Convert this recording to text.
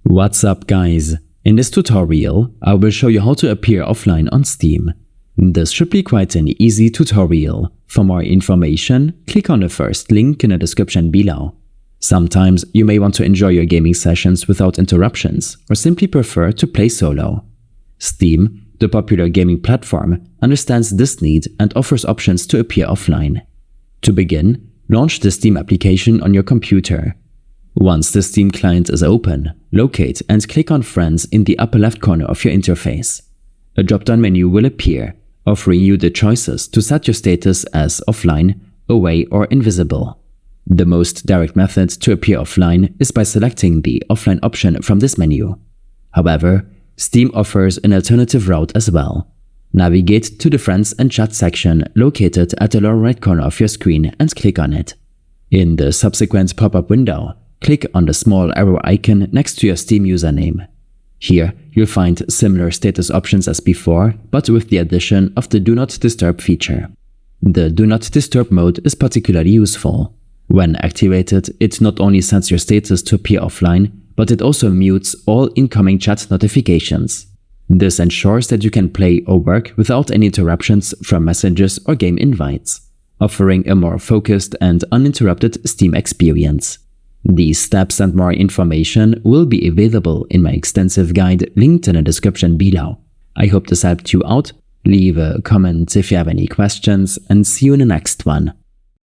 What's up, guys? In this tutorial, I will show you how to appear offline on Steam. This should be quite an easy tutorial. For more information, click on the first link in the description below. Sometimes you may want to enjoy your gaming sessions without interruptions, or simply prefer to play solo. Steam, the popular gaming platform, understands this need and offers options to appear offline. To begin, launch the Steam application on your computer. Once the Steam client is open, locate and click on Friends in the upper left corner of your interface. A drop-down menu will appear, offering you the choices to set your status as offline, away, or invisible. The most direct method to appear offline is by selecting the offline option from this menu. However, Steam offers an alternative route as well. Navigate to the Friends and Chat section located at the lower right corner of your screen and click on it. In the subsequent pop-up window, click on the small arrow icon next to your Steam username. Here, you'll find similar status options as before, but with the addition of the Do Not Disturb feature. The Do Not Disturb mode is particularly useful. When activated, it not only sets your status to appear offline, but it also mutes all incoming chat notifications. This ensures that you can play or work without any interruptions from messages or game invites, offering a more focused and uninterrupted Steam experience. These steps and more information will be available in my extensive guide linked in the description below. I hope this helped you out. Leave a comment if you have any questions, and see you in the next one.